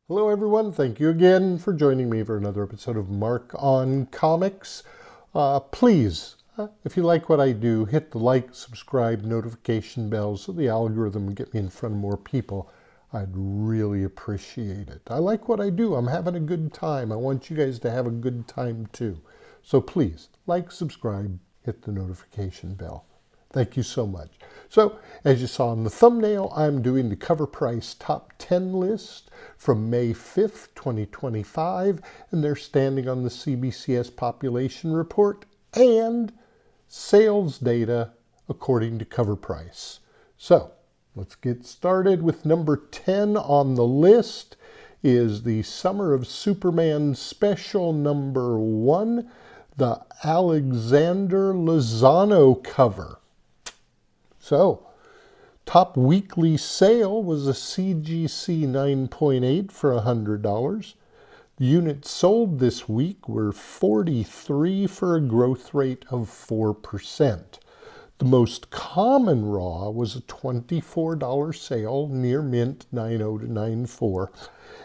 Hello everyone, thank you again for joining me for another episode of Mark on Comics. Please, if you like what I do, hit the like, subscribe, notification bell so the algorithm will get me in front of more people. I'd really appreciate it. I like what I do. I'm having a good time. I want you guys to have a good time too. So please, like, subscribe, hit the notification bell. Thank you so much. So, as you saw in the thumbnail, I'm doing the CovrPrice Top 10 list from May 5th, 2025, and they're standing on the CBCS population report and sales data according to CovrPrice. So, let's get started with number 10 on the list is the Summer of Superman Special number 1, the Alexander Lozano cover. So, top weekly sale was a CGC 9.8 for $100. The units sold this week were 43 for a growth rate of 4%. The most common raw was a $24 sale near mint 90 to 94,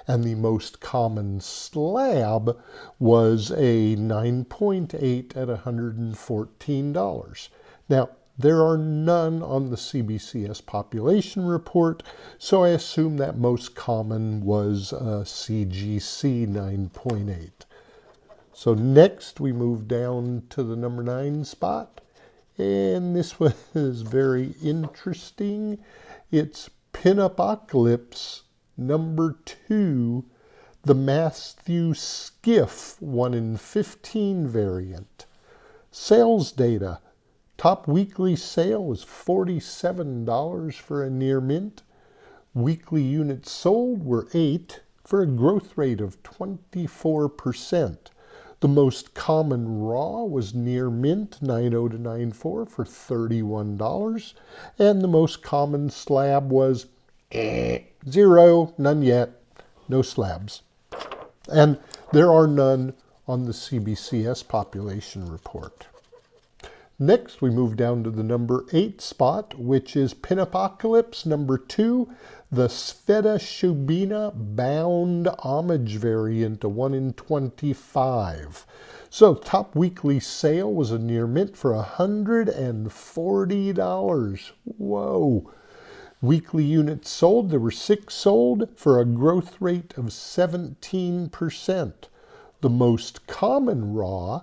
and the most common slab was a 9.8 at $114. Now, there are none on the CBCS population report, so I assume that most common was CGC 9.8. So next we move down to the number 9 spot, and this one is very interesting. It's Pin-Up-Ocalypse number 2, the Matthew Skiff 1 in 15 variant. Sales data. Top weekly sale was $47 for a near mint. Weekly units sold were 8 for a growth rate of 24%. The most common raw was near mint 90 to 94 for $31. And the most common slab was 0, none yet, no slabs. And there are none on the CBCS population report. Next, we move down to the number 8 spot, which is Pin-Up-Ocalypse number 2, the Sveta Shubina bound homage variant, a 1 in 25. So, top weekly sale was a near mint for $140. Whoa! Weekly units sold, there were 6 sold for a growth rate of 17%. The most common raw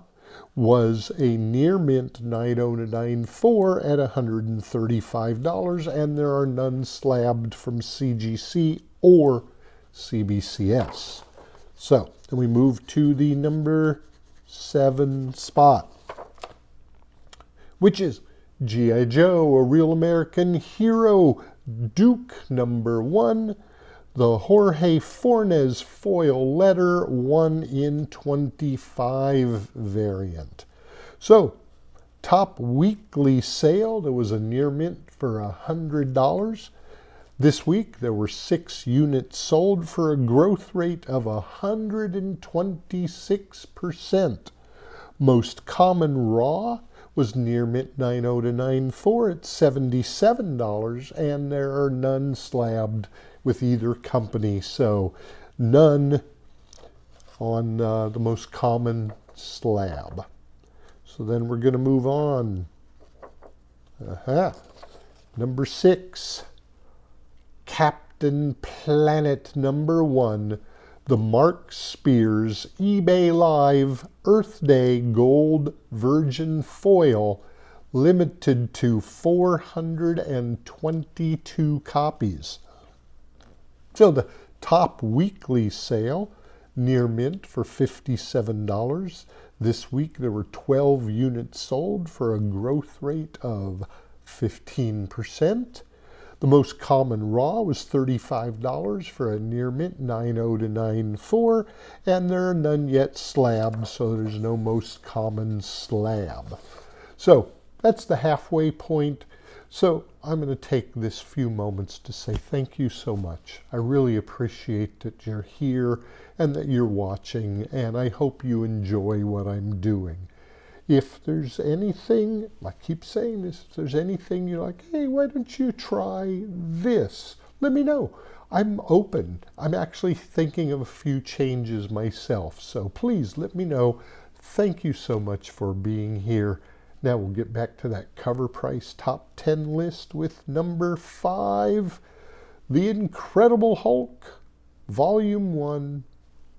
was a near mint 90 to 94 at $135, and there are none slabbed from CGC or CBCS. So, then we move to the number 7 spot, which is G.I. Joe, a Real American Hero, Duke number 1, the Jorge Fornes foil letter 1 in 25 variant. So, top weekly sale, there was a near mint for $100. This week, there were 6 units sold for a growth rate of 126%. Most common raw was near mint 90 to 94 at $77, and there are none slabbed with either company, so none on the most common slab. So then we're going to move on. Number 6, Captain Planet number 1, the Mark Spears eBay Live Earth Day Gold Virgin Foil, limited to 422 copies. So the top weekly sale, near mint for $57. This week there were 12 units sold for a growth rate of 15%. The most common raw was $35 for a near mint 90 to 94, and there are none yet slabbed, so there's no most common slab. So that's the halfway point. So I'm going to take this few moments to say thank you so much. I really appreciate that you're here and that you're watching, and I hope you enjoy what I'm doing. If there's anything, I keep saying this, if there's anything you're like, hey, why don't you try this? Let me know. I'm open. I'm actually thinking of a few changes myself, so please let me know. Thank you so much for being here. Now we'll get back to that CovrPrice top 10 list with number 5, The Incredible Hulk, Volume 1,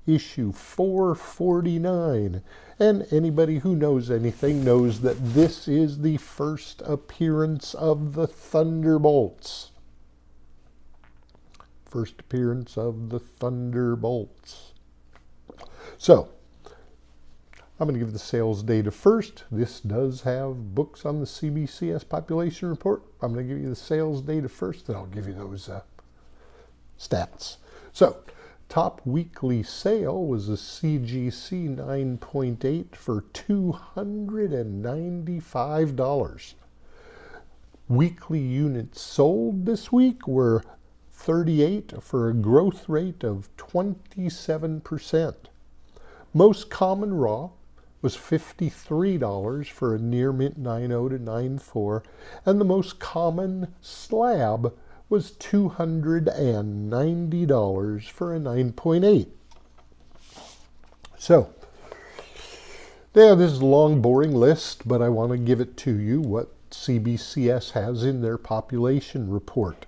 issue 449. And anybody who knows anything knows that this is the first appearance of the Thunderbolts. First appearance of the Thunderbolts. So, I'm going to give the sales data first. This does have books on the CBCS population report. I'm going to give you the sales data first, and I'll give you those stats. So, top weekly sale was a CGC 9.8 for $295. Weekly units sold this week were 38 for a growth rate of 27%. Most common raw was $53 for a near mint 9.0 to 9.4, and the most common slab was $290 for a 9.8. So, yeah, this is a long, boring list, but I want to give it to you what CBCS has in their population report.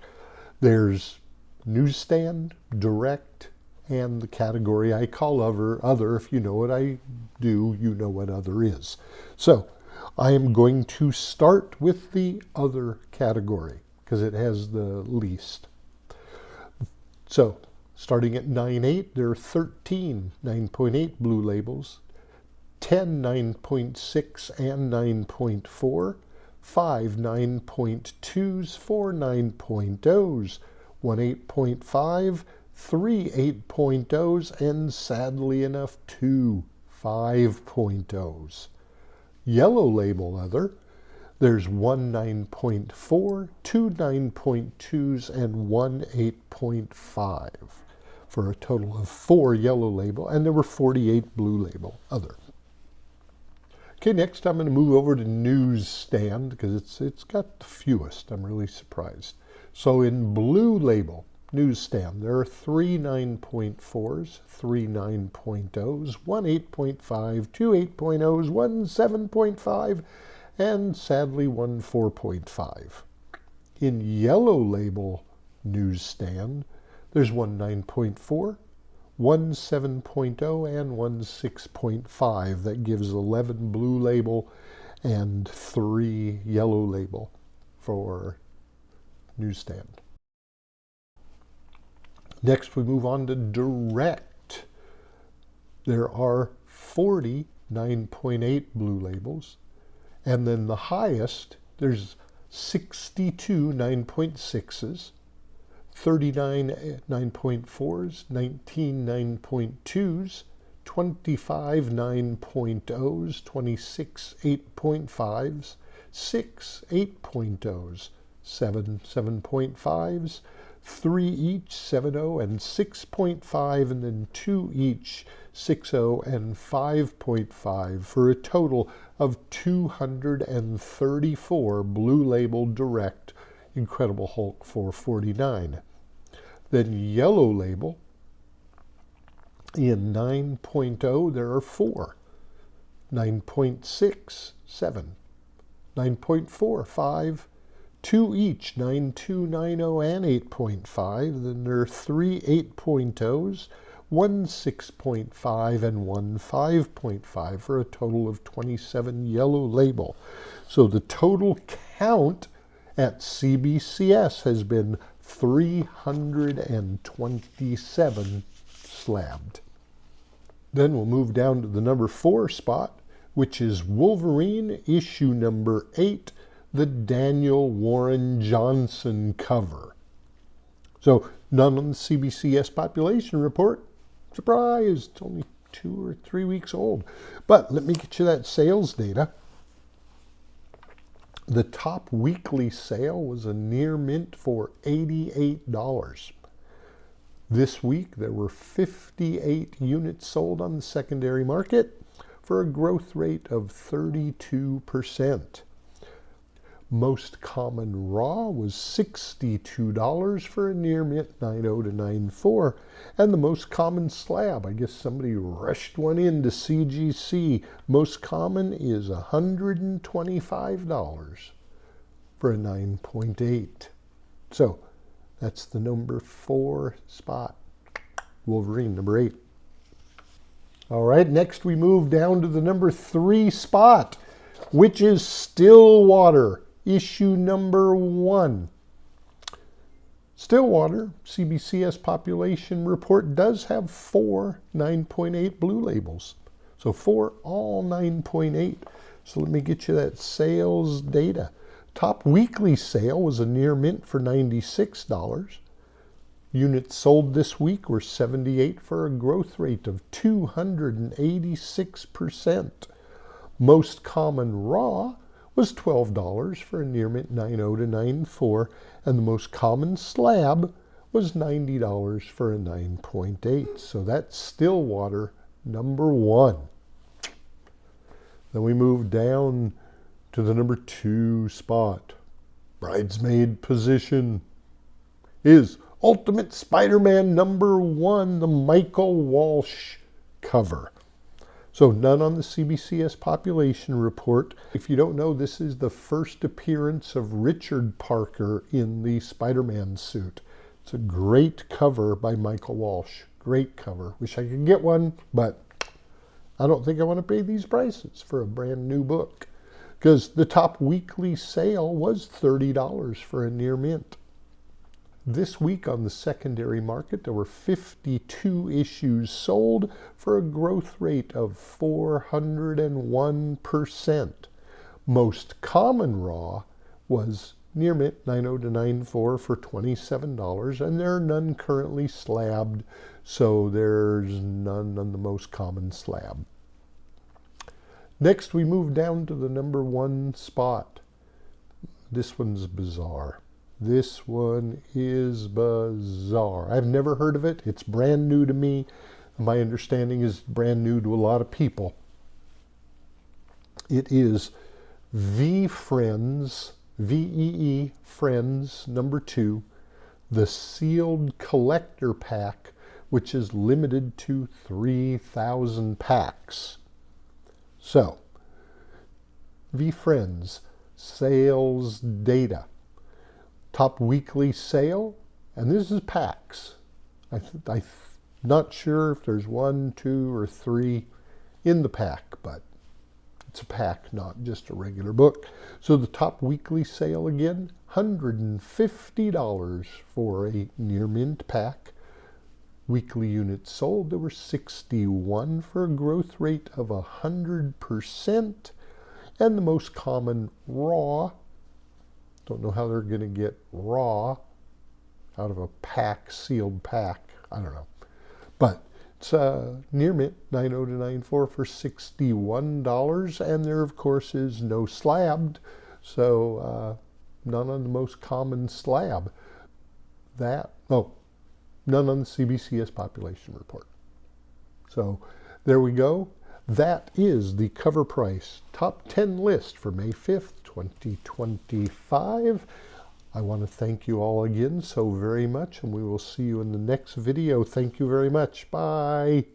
There's newsstand, direct, and the category I call other. If you know what I do, you know what other is. So I am going to start with the other category because it has the least. So starting at 9.8, there are 13 9.8 blue labels, 10 9.6 and 9.4, 5 9.2s, 4 9.0s, 1 8.5, 3 8.0s, and sadly enough, 2 5.0s. Yellow label other, there's 1 9.4, 2 9.2s, and 1 8.5 for a total of 4 yellow label, and there were 48 blue label other. Okay, next I'm going to move over to newsstand because it's got the fewest. I'm really surprised. So in blue label newsstand, there are 3 9.4s, 3 9.0s, 1 8.5, 2 8.0s, 1 7.5, and sadly 1 4.5. In yellow label newsstand, there's 1 9.4, 1 7.0, and 1 6.5. That gives 11 blue label and 3 yellow label for newsstand. Next, we move on to direct. There are 40 9.8 blue labels, and then the highest, there's 62 9.6s, 39 9.4s, 19 9.2s, 25 9.0s, 26 8.5s, 6 8.0s, 7 7.5s, 3 each 7.0 and 6.5, and then 2 each 6.0 and 5.5 for a total of 234 blue label direct Incredible Hulk 449. Then yellow label, in 9.0 there are 4, 9.6, 7, 9.4, 5, 2 each, 9.2, 9.0, and 8.5. Then there are 3 8.0s, 1 6.5, and 1 5.5 for a total of 27 yellow label. So the total count at CBCS has been 327 slabbed. Then we'll move down to the number 4 spot, which is Wolverine issue number 8, the Daniel Warren Johnson cover. So none on the CBCS population report. Surprise, it's only 2 or 3 weeks old. But let me get you that sales data. The top weekly sale was a near mint for $88. This week there were 58 units sold on the secondary market for a growth rate of 32%. Most common raw was $62 for a near mint 90 to 94. And the most common slab, I guess somebody rushed one into CGC. Most common is $125 for a 9.8. So that's the number 4 spot. Wolverine, number 8. All right, next we move down to the number 3 spot, which is Stillwater, issue number 1. Stillwater, CBCS population report, does have 4 9.8 blue labels. So 4 all 9.8. So let me get you that sales data. Top weekly sale was a near mint for $96. Units sold this week were 78 for a growth rate of 286%. Most common raw was $12 for a near mint 90 to 94, and the most common slab was $90 for a 9.8. So that's Stillwater, number 1. Then we move down to the number 2 spot. Bridesmaid position is Ultimate Spider-Man number 1, the Michael Walsh cover. So none on the CBCS population report. If you don't know, this is the first appearance of Richard Parker in the Spider-Man suit. It's a great cover by Michael Walsh. Great cover. Wish I could get one, but I don't think I want to pay these prices for a brand new book, because the top weekly sale was $30 for a near mint. This week on the secondary market, there were 52 issues sold for a growth rate of 401%. Most common raw was near mint 90 to 94 for $27, and there are none currently slabbed, so there's none on the most common slab. Next, we move down to the number 1 spot. This one's bizarre. This one is bizarre. I've never heard of it. It's brand new to me. My understanding is brand new to a lot of people. It is V-Friends, V-E-E, Friends, number 2, the sealed collector pack, which is limited to 3,000 packs. So, V-Friends, sales data. Top weekly sale, and this is packs. I'm not sure if there's 1, 2, or 3 in the pack, but it's a pack, not just a regular book. So the top weekly sale again, $150 for a near mint pack. Weekly units sold, there were 61 for a growth rate of 100%. And the most common raw, don't know how they're going to get raw out of a pack, sealed pack. I don't know. But it's near mint 90 to 94 for $61. And there, of course, is no slabbed. So none on the most common slab. None on the CBCS population report. So there we go. That is the CovrPrice Top 10 list for May 5th, 2025. I want to thank you all again so very much, and we will see you in the next video. Thank you very much. Bye.